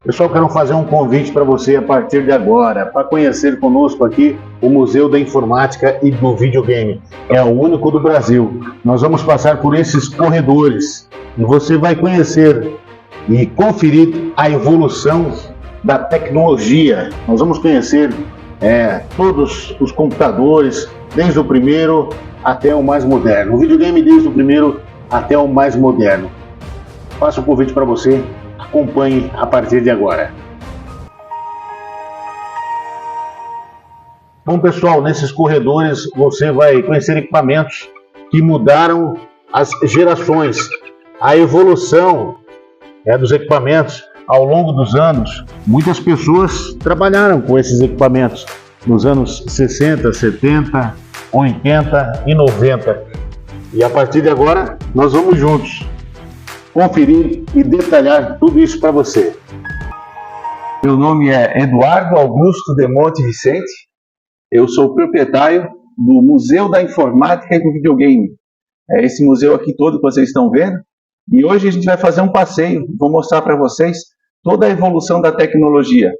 Pessoal, quero fazer um convite para você a partir de agora, para conhecer conosco aqui o Museu da Informática e do Videogame. É o único do Brasil. Nós vamos passar por esses corredores e você vai conhecer e conferir a evolução da tecnologia. Nós vamos conhecer todos os computadores, desde o primeiro até o mais moderno. O videogame desde o primeiro até o mais moderno. Faço um convite para você. Acompanhe a partir de agora. Bom, pessoal, nesses corredores você vai conhecer equipamentos que mudaram as gerações, a evolução dos equipamentos ao longo dos anos. Muitas pessoas trabalharam com esses equipamentos nos anos 60, 70, 80 e 90. E a partir de agora nós vamos juntos conferir e detalhar tudo isso para você. Meu nome é Eduardo Augusto de Monte Vicente, eu sou proprietário do Museu da Informática e do Videogame. É esse museu aqui todo que vocês estão vendo, e hoje a gente vai fazer um passeio, vou mostrar para vocês toda a evolução da tecnologia,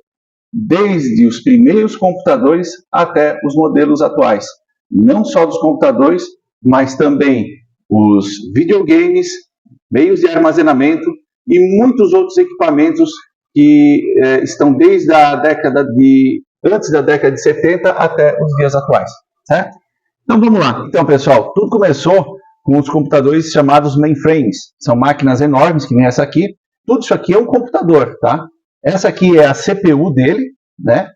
desde os primeiros computadores até os modelos atuais. Não só dos computadores, mas também os videogames, meios de armazenamento e muitos outros equipamentos que estão desde a antes da década de 70 até os dias atuais, certo? Então vamos lá. Então, pessoal, tudo começou com os computadores chamados mainframes. São máquinas enormes, que nem essa aqui. Tudo isso aqui é um computador, tá? Essa aqui é a CPU dele, né?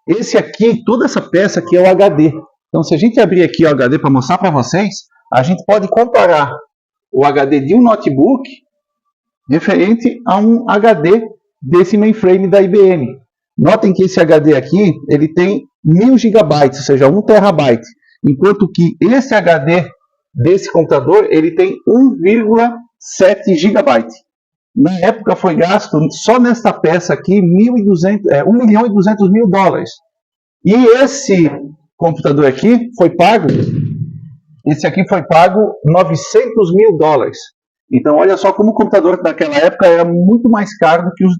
Esse aqui, toda essa peça aqui é o HD. Então, se a gente abrir aqui o HD para mostrar para vocês, a gente pode comparar o HD de um notebook referente a um HD desse mainframe da IBM. Notem que esse HD aqui, ele tem 1000 GB, ou seja, 1 TB, enquanto que esse HD desse computador, ele tem 1,7 GB. Na época foi gasto só nesta peça aqui $1.200.000. E esse computador aqui foi pago $900.000. Então, olha só como o computador daquela época era muito mais caro do que os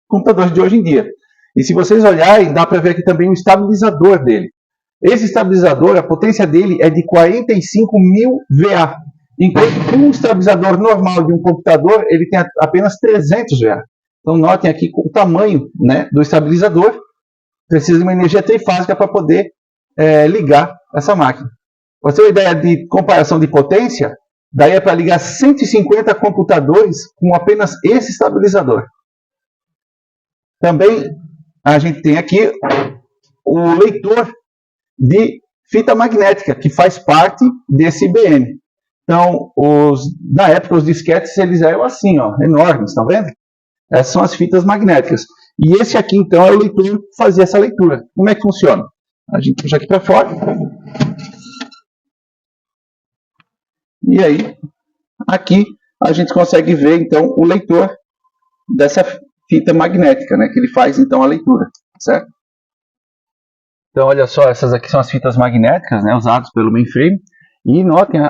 computadores de hoje em dia. E se vocês olharem, dá para ver aqui também o estabilizador dele. Esse estabilizador, a potência dele é de 45.000 VA, enquanto que um estabilizador normal de um computador, ele tem apenas 300 VA. Então, notem aqui o tamanho, né, do estabilizador. Precisa de uma energia trifásica para poder ligar essa máquina. Para você ter uma ideia de comparação de potência, daí para ligar 150 computadores com apenas esse estabilizador. Também a gente tem aqui o leitor de fita magnética, que faz parte desse IBM. Então, na época, os disquetes eles eram assim, ó, enormes, estão vendo? Essas são as fitas magnéticas. E esse aqui, então, é o leitor que fazia essa leitura. Como é que funciona? A gente puxa aqui para fora. E aí, aqui, a gente consegue ver, então, o leitor dessa fita magnética, né? Que ele faz, então, a leitura, certo? Então, olha só, essas aqui são as fitas magnéticas, né? Usadas pelo mainframe. E notem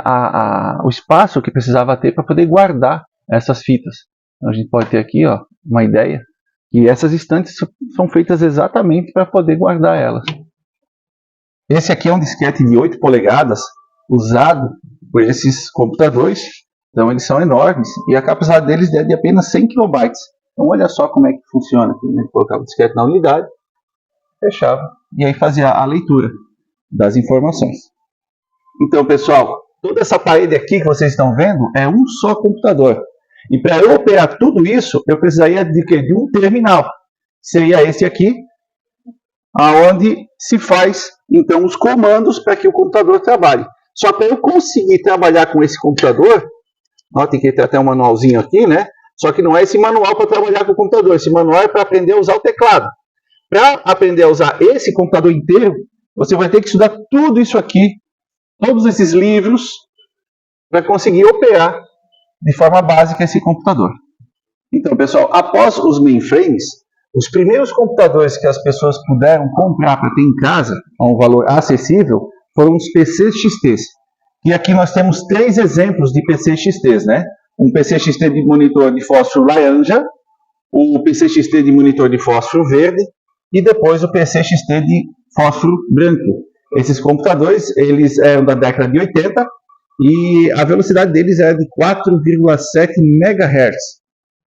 o espaço que precisava ter para poder guardar essas fitas. Então, a gente pode ter aqui, ó, uma ideia que essas estantes são feitas exatamente para poder guardar elas. Esse aqui é um disquete de 8 polegadas, usado por esses computadores. Então eles são enormes e a capacidade deles é de apenas 100 KB. Então olha só como é que funciona. Ele colocava o disquete na unidade, fechava e aí fazia a leitura das informações. Então, pessoal, toda essa parede aqui que vocês estão vendo é um só computador. E para eu operar tudo isso, eu precisaria de um terminal. Seria esse aqui, aonde se faz, então, os comandos para que o computador trabalhe. Só para eu conseguir trabalhar com esse computador, notem que tem até um manualzinho aqui, né? Só que não é esse manual para trabalhar com o computador. Esse manual é para aprender a usar o teclado. Para aprender a usar esse computador inteiro, você vai ter que estudar tudo isso aqui, todos esses livros, para conseguir operar de forma básica esse computador. Então, pessoal, após os mainframes, os primeiros computadores que as pessoas puderam comprar para ter em casa, a um valor acessível, foram os PCs XTs. E aqui nós temos 3 exemplos de PCs XTs, né? Um PC XT de monitor de fósforo laranja, o PCXT de monitor de fósforo verde e depois o PCXT de fósforo branco. Esses computadores, eles eram da década de 80 e a velocidade deles era de 4,7 MHz.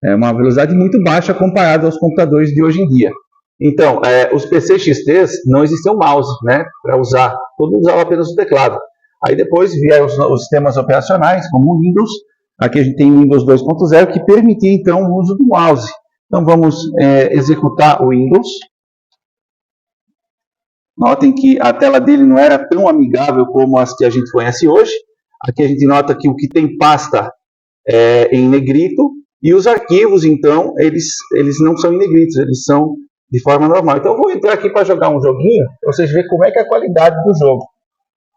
É uma velocidade muito baixa comparada aos computadores de hoje em dia. Então, os PCXTs não existiam mouse, né, para usar. Todo mundo usava apenas o teclado. Aí depois vieram os sistemas operacionais, como o Windows. Aqui a gente tem o Windows 2.0, que permitia então o uso do mouse. Então vamos executar o Windows. Notem que a tela dele não era tão amigável como as que a gente conhece hoje. Aqui a gente nota que o que tem pasta é em negrito, e os arquivos, então, eles não são em negritos, eles são de forma normal. Então eu vou entrar aqui para jogar um joguinho, para vocês verem como é que é a qualidade do jogo,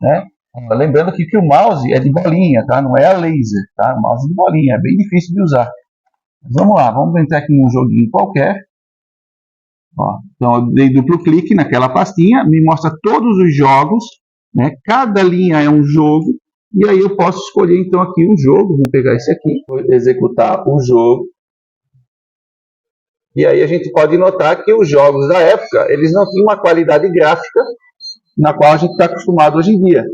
né? Lembrando aqui que o mouse é de bolinha, tá? Não é a laser, tá? O mouse é de bolinha, é bem difícil de usar. Mas vamos lá, vamos entrar aqui num joguinho qualquer. Ó, então eu dei duplo clique naquela pastinha, me mostra todos os jogos, né? Cada linha é um jogo, e aí eu posso escolher então aqui um jogo. Vou pegar esse aqui, vou executar o jogo. E aí a gente pode notar que os jogos da época, eles não tinham uma qualidade gráfica na qual a gente está acostumado hoje em dia.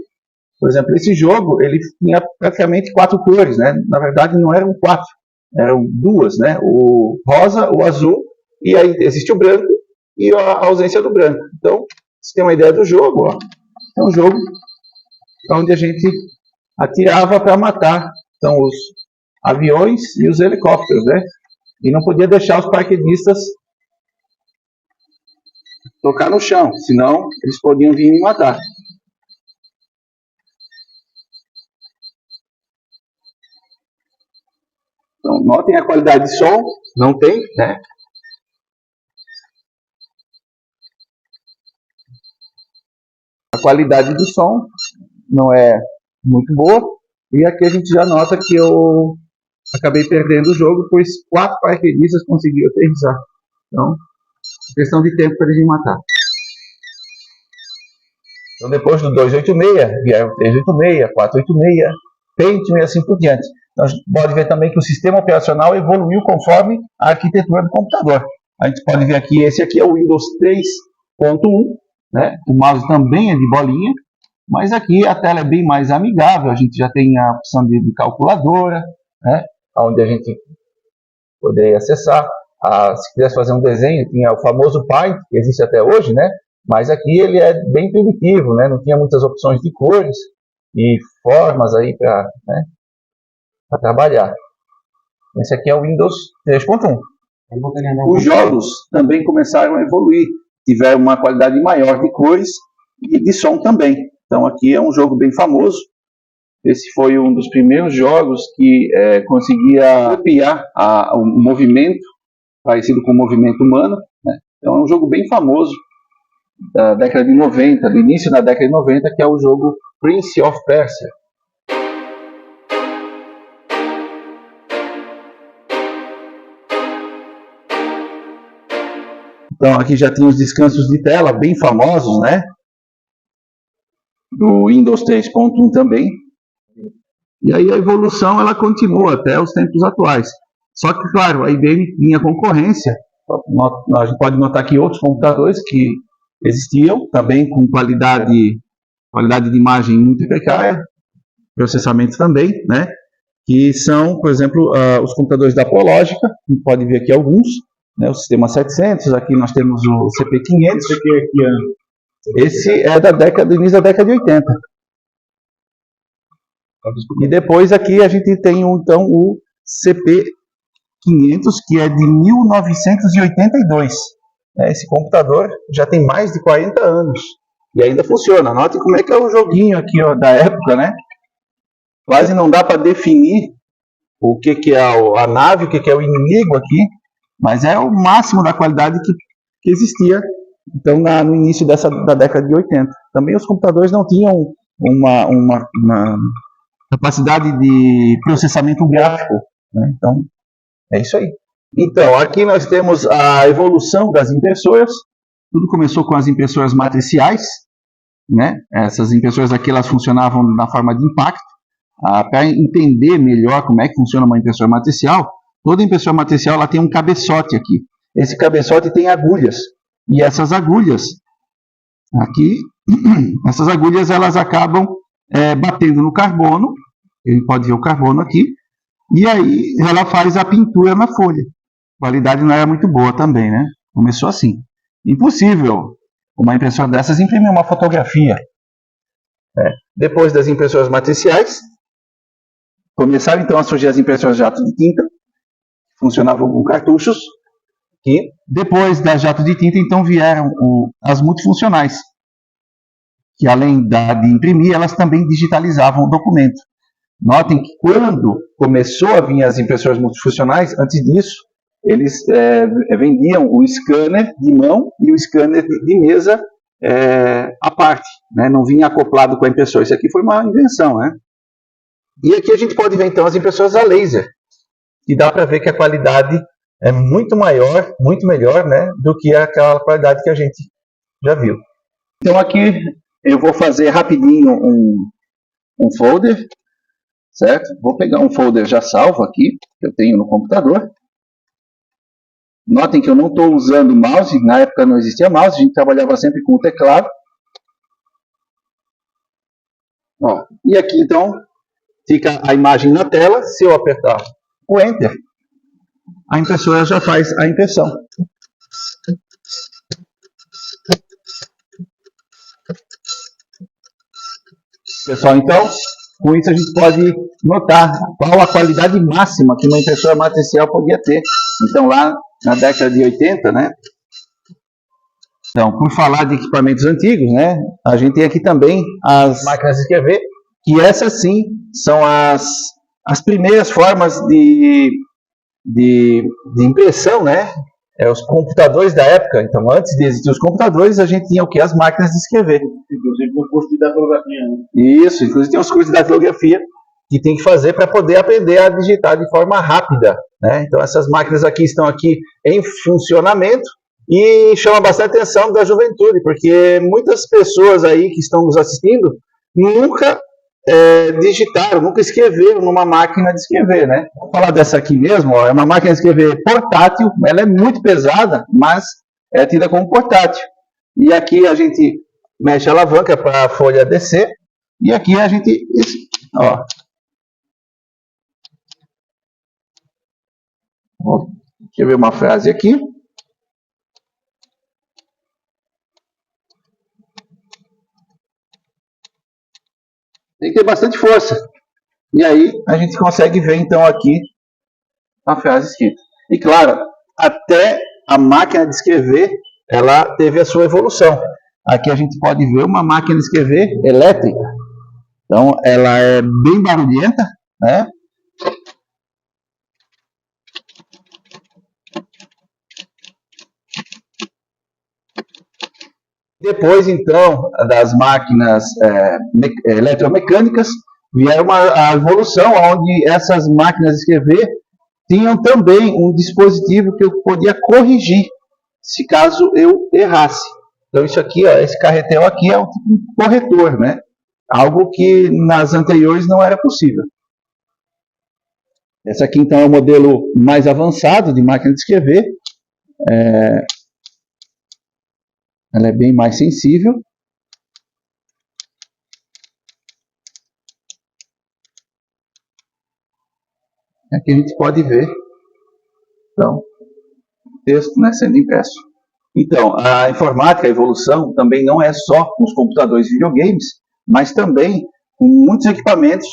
Por exemplo, esse jogo, ele tinha praticamente 4 cores, né? Na verdade não eram 4, eram 2, né? O rosa, o azul, e aí existe o branco e a ausência do branco. Então, você tem uma ideia do jogo, ó. É um jogo onde a gente atirava para matar então, os aviões e os helicópteros, né? E não podia deixar os paraquedistas tocar no chão, senão eles podiam vir me matar. Então, notem a qualidade de som, não tem, né? A qualidade do som não é muito boa, e aqui a gente já nota que eu acabei perdendo o jogo, pois 4 paraquedistas conseguiram aterrissar. Então, questão de tempo para eles me matar. Então, depois do 286, vieram 386, 486, Pentium e assim por diante. Então, a gente pode ver também que o sistema operacional evoluiu conforme a arquitetura do computador. A gente pode ver aqui, esse aqui é o Windows 3.1, né? O mouse também é de bolinha, mas aqui a tela é bem mais amigável. A gente já tem a opção de calculadora, né? Onde a gente poderia acessar. Se quisesse fazer um desenho, tinha o famoso Paint, que existe até hoje, né? Mas aqui ele é bem primitivo, né? Não tinha muitas opções de cores e formas aí para, né, trabalhar. Esse aqui é o Windows 3.1. Os jogos também começaram a evoluir, tiveram uma qualidade maior de cores e de som também. Então aqui é um jogo bem famoso. Esse foi um dos primeiros jogos que conseguia copiar o movimento, parecido com o movimento humano, né? Então é um jogo bem famoso da década de 90, do início da década de 90, que é o jogo Prince of Persia. Então aqui já tem os descansos de tela bem famosos, né? Do Windows 3.1 também. E aí a evolução ela continua até os tempos atuais. Só que, claro, a IBM tinha concorrência. A gente pode notar aqui outros computadores que existiam, também com qualidade de imagem muito precária, processamento também, né? Que são, por exemplo, os computadores da Prologica. A gente pode ver aqui alguns, né? O sistema 700, aqui nós temos o CP500. Esse é do início da década de 80. E depois aqui a gente tem então o CP500, que é de 1982. Esse computador já tem mais de 40 anos e ainda funciona. Note como é que é o joguinho aqui, ó, da época, né? Quase não dá para definir o que é a nave, o que é o inimigo aqui, mas é o máximo da qualidade que existia então no início da década de 80. Também os computadores não tinham uma capacidade de processamento gráfico, né? Então, é isso aí. Então, aqui nós temos a evolução das impressoras. Tudo começou com as impressoras matriciais, né? Essas impressoras aqui elas funcionavam na forma de impacto. Para entender melhor como é que funciona uma impressora matricial, Toda impressora matricial ela tem um cabeçote aqui. Esse cabeçote tem agulhas. E essas agulhas, aqui, essas agulhas elas acabam batendo no carbono. Ele pode ver o carbono aqui. E aí ela faz a pintura na folha. A qualidade não era muito boa também, né? Começou assim. Impossível uma impressora dessas imprimir uma fotografia. Depois das impressoras matriciais, começaram então a surgir as impressoras jato de tinta, funcionavam com cartuchos, e depois das jato de tinta então vieram as multifuncionais, que além de imprimir, elas também digitalizavam o documento. Notem que quando começou a vir as impressoras multifuncionais, antes disso, eles vendiam o scanner de mão e o scanner de mesa à parte, né? Não vinha acoplado com a impressora. Isso aqui foi uma invenção, né? E aqui a gente pode ver então as impressoras a laser, e dá para ver que a qualidade é muito maior, muito melhor, né, do que aquela qualidade que a gente já viu. Então aqui eu vou fazer rapidinho um folder, certo? Vou pegar um folder já salvo aqui, que eu tenho no computador. Notem que eu não estou usando mouse, na época não existia mouse, a gente trabalhava sempre com o teclado. Ó, e aqui então fica a imagem na tela. Se eu apertar o Enter, a impressora já faz a impressão. Pessoal, então, com isso a gente pode notar qual a qualidade máxima que uma impressora matricial podia ter. Então, lá na década de 80, né? Então, por falar de equipamentos antigos, né? A gente tem aqui também as máquinas de escrever, que essas sim são as primeiras formas de impressão, né? Os computadores da época. Então, antes de existir os computadores, a gente tinha o que? As máquinas de escrever. Inclusive no curso de datilografia, né? Isso, inclusive tem os cursos de datilografia que tem que fazer para poder aprender a digitar de forma rápida, né? Então, essas máquinas aqui estão aqui em funcionamento e chama bastante atenção da juventude, porque muitas pessoas aí que estão nos assistindo nunca digitaram, nunca escreveram numa máquina de escrever, né? Vou falar dessa aqui mesmo, ó, é uma máquina de escrever portátil, ela é muito pesada, mas é tida como portátil. E aqui a gente mexe a alavanca para a folha descer, e aqui a gente, ó, vou escrever uma frase aqui. Tem que ter bastante força. E aí a gente consegue ver então aqui a frase escrita. E claro, até a máquina de escrever, ela teve a sua evolução. Aqui a gente pode ver uma máquina de escrever elétrica. Então ela é bem barulhenta, né? Depois, então, das máquinas eletromecânicas, vieram a evolução onde essas máquinas de escrever tinham também um dispositivo que eu podia corrigir, se caso eu errasse. Então, isso aqui, ó, esse carretel aqui é um tipo de corretor, né? Algo que nas anteriores não era possível. Essa aqui, então, é o modelo mais avançado de máquina de escrever. Ela é bem mais sensível. Aqui a gente pode ver, então, o texto, né, sendo impresso. Então, a informática, a evolução, também não é só nos computadores e videogames, mas também com muitos equipamentos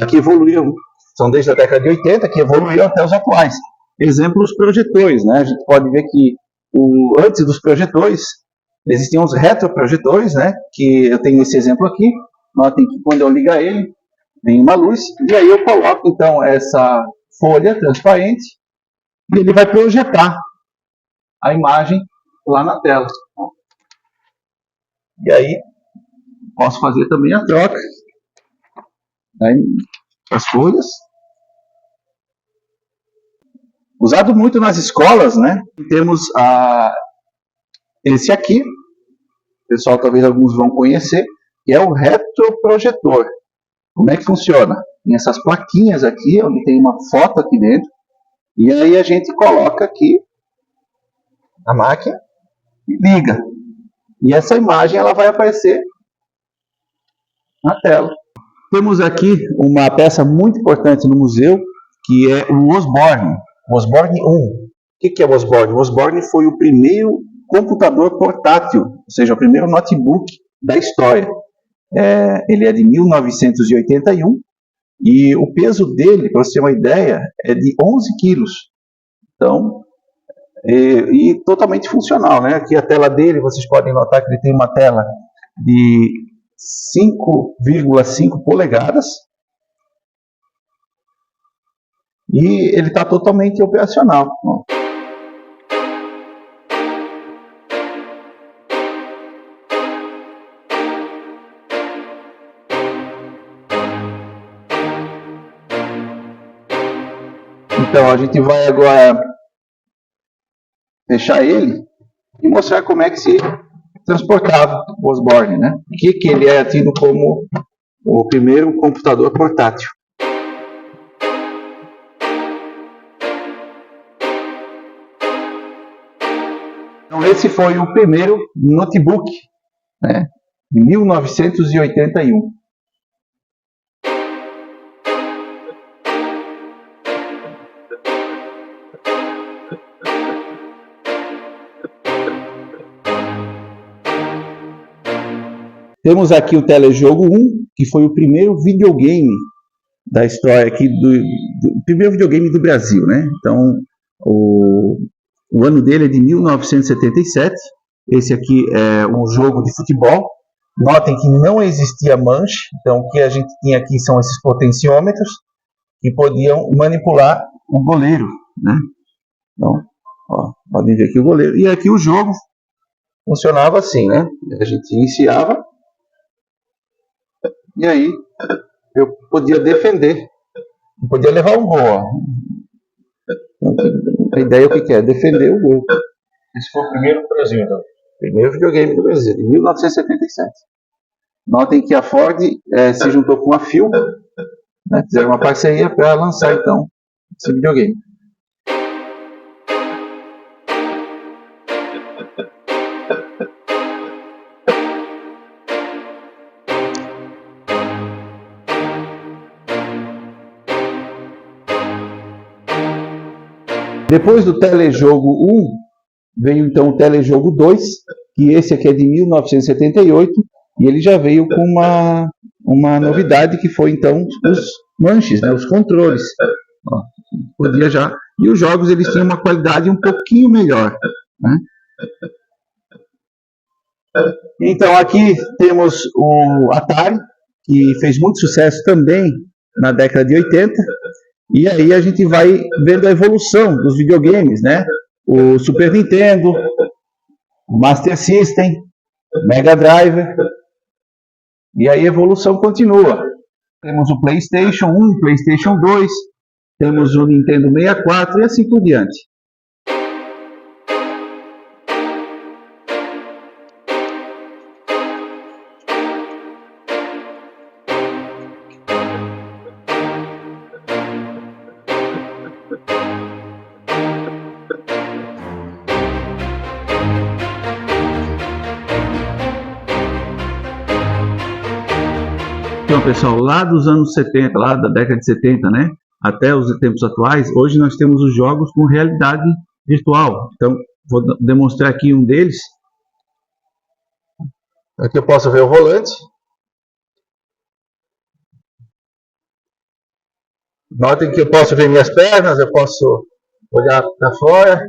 que evoluíram. São desde a década de 80 que evoluíram até os atuais. Exemplo, os projetores, né? A gente pode ver que antes dos projetores existiam os retroprojetores, né? Que eu tenho esse exemplo aqui. Notem que quando eu ligar ele, vem uma luz, e aí eu coloco então essa folha transparente e ele vai projetar a imagem lá na tela. E aí posso fazer também a troca das folhas. Usado muito nas escolas, né? Temos esse aqui, pessoal, talvez alguns vão conhecer, que é o retroprojetor. Como é que funciona? Tem essas plaquinhas aqui, onde tem uma foto aqui dentro, E aí a gente coloca aqui a máquina e liga. E essa imagem ela vai aparecer na tela. Temos aqui uma peça muito importante no museu, que é o Osborne. O Osborne 1. O que é o Osborne? O Osborne foi o primeiro computador portátil, ou seja, o primeiro notebook da história. Ele é de 1981 e o peso dele, para você ter uma ideia, é de 11 quilos. Então, e totalmente funcional, né? Aqui a tela dele, vocês podem notar que ele tem uma tela de 5,5 polegadas e ele está totalmente operacional. Então a gente vai agora fechar ele e mostrar como é que se transportava o Osborne, né? Que ele é tido como o primeiro computador portátil. Então esse foi o primeiro notebook, né? De 1981. Temos aqui o Telejogo 1, que foi o primeiro videogame da história aqui, do primeiro videogame do Brasil, né? Então, o ano dele é de 1977. Esse aqui é um jogo de futebol. Notem que não existia manche, então o que a gente tinha aqui são esses potenciômetros que podiam manipular o goleiro, né? Então, ó, podem ver aqui o goleiro. E aqui o jogo funcionava assim, né? A gente iniciava e aí eu podia defender, eu podia levar um gol. Ó. A ideia é o que é? Defender o gol. Esse foi o primeiro do Brasil, então. Primeiro videogame do Brasil, de 1977. Notem que a Ford se juntou com a Phil, né, fizeram uma parceria para lançar então esse videogame. Depois do Telejogo 1, veio então o Telejogo 2, que esse aqui é de 1978, e ele já veio com uma novidade que foi então os manches, né, os controles. Ó, podia já. E os jogos eles tinham uma qualidade um pouquinho melhor, né? Então aqui temos o Atari, que fez muito sucesso também na década de 80. E aí a gente vai vendo a evolução dos videogames, né? O Super Nintendo, o Master System, o Mega Drive. E aí a evolução continua. Temos o PlayStation 1, PlayStation 2, temos o Nintendo 64 e assim por diante. Então, pessoal, lá dos anos 70, lá da década de 70, né, até os tempos atuais, hoje nós temos os jogos com realidade virtual. Então, vou demonstrar aqui um deles. Aqui eu posso ver o volante. Notem que eu posso ver minhas pernas, eu posso olhar para fora,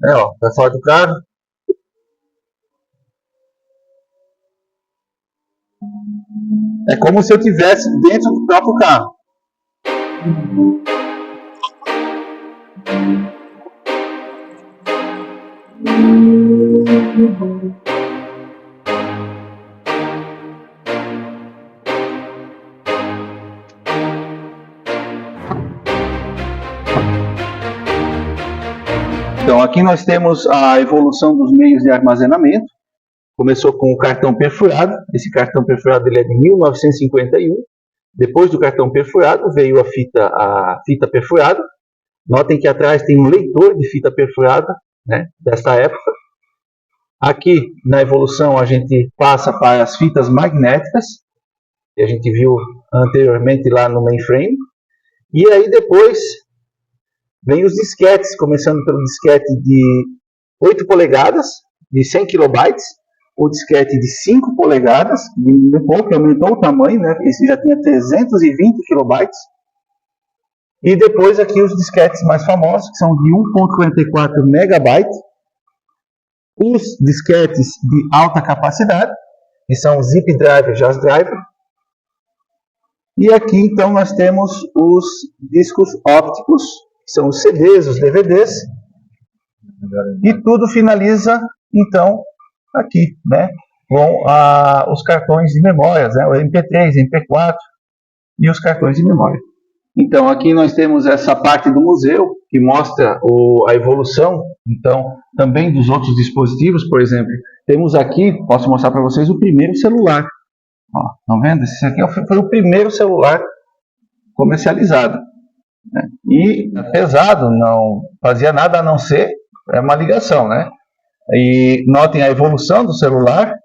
né, ó, para fora do carro. É como se eu estivesse dentro do próprio carro. Então aqui nós temos a evolução dos meios de armazenamento. Começou com o cartão perfurado. Esse cartão perfurado ele é de 1951. Depois do cartão perfurado veio a fita perfurada. Notem que atrás tem um leitor de fita perfurada, né, dessa época. Aqui na evolução a gente passa para as fitas magnéticas, que a gente viu anteriormente lá no mainframe. E aí depois vem os disquetes, começando pelo disquete de 8 polegadas, de 100 KB, o disquete de 5 polegadas, diminuiu um pouco, aumentou o tamanho, né? Esse já tinha 320 KB. E depois aqui os disquetes mais famosos, que são de 1.44 MB. Os disquetes de alta capacidade, que são o Zip Drive e Jas Driver. E aqui então nós temos os discos ópticos, que são os CDs, os DVDs. E tudo finaliza então aqui, né, com os cartões de memórias, né, o MP3, MP4 e os cartões de memória. Então aqui nós temos essa parte do museu que mostra a evolução, então também dos outros dispositivos. Por exemplo, temos aqui, posso mostrar para vocês o primeiro celular. Ó, estão vendo? Esse aqui foi o primeiro celular comercializado, né? E pesado, não fazia nada a não ser uma ligação, né? E notem a evolução do celular.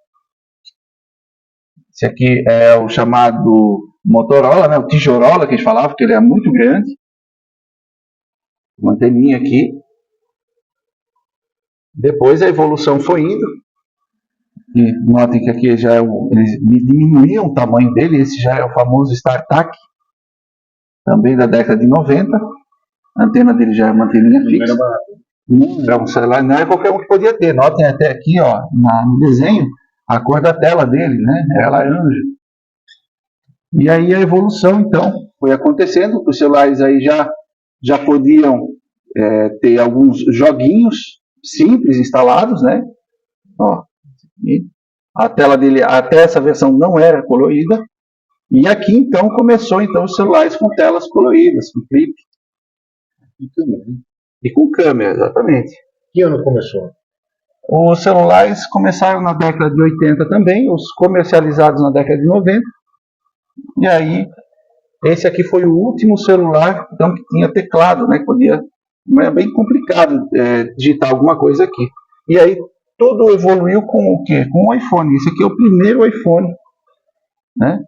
Esse aqui é o chamado Motorola, né? O tijorola que a gente falava, que ele é muito grande. Uma anteninha aqui. Depois a evolução foi indo. E notem que aqui já eles diminuíam o tamanho dele. Esse já é o famoso StarTAC, também da década de 90. A antena dele já é uma anteninha fixa. Não era um celular, não é qualquer um que podia ter. Notem até aqui, ó, no desenho, a cor da tela dele, né? É laranja. E aí a evolução, então, foi acontecendo. Os celulares aí já podiam ter alguns joguinhos simples instalados, né? Ó, a tela dele, até essa versão, não era colorida. E aqui, então, começou então, os celulares com telas coloridas, com clipe. E com câmera, exatamente. Que ano começou? Os celulares começaram na década de 80 também, os comercializados na década de 90. E aí, esse aqui foi o último celular então, que tinha teclado, né? Podia, é bem complicado digitar alguma coisa aqui. E aí, tudo evoluiu com o quê? Com o iPhone. Esse aqui é o primeiro iPhone, né?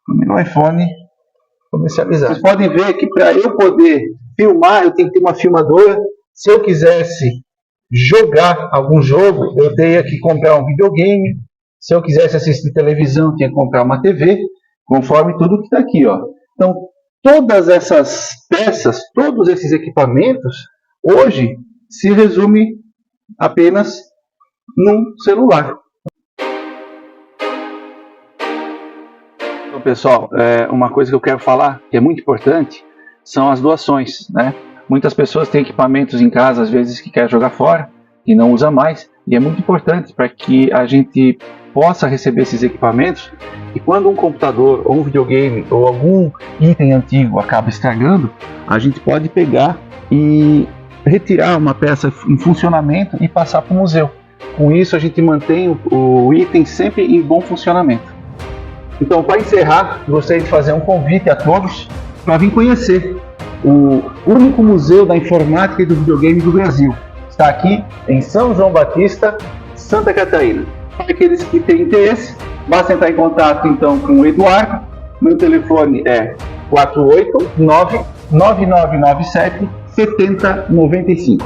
O primeiro iPhone comercializado. Vocês podem ver que para eu poder filmar, eu tenho que ter uma filmadora. Se eu quisesse jogar algum jogo, eu teria que comprar um videogame. Se eu quisesse assistir televisão, eu tinha que comprar uma TV, conforme tudo que está aqui, ó. Então, todas essas peças, todos esses equipamentos, hoje se resume apenas num celular. Então, pessoal, uma coisa que eu quero falar, que é muito importante, são as doações, né? Muitas pessoas têm equipamentos em casa, às vezes, que quer jogar fora e não usa mais, e é muito importante para que a gente possa receber esses equipamentos. E quando um computador ou um videogame ou algum item antigo acaba estragando, a gente pode pegar e retirar uma peça em funcionamento e passar para o museu. Com isso a gente mantém o item sempre em bom funcionamento. Então, para encerrar, gostaria de fazer um convite a todos para vir conhecer o único museu da informática e do videogame do Brasil. Está aqui em São João Batista, Santa Catarina. Para aqueles que têm interesse, basta entrar em contato então com o Eduardo. Meu telefone é 489-9997-7095.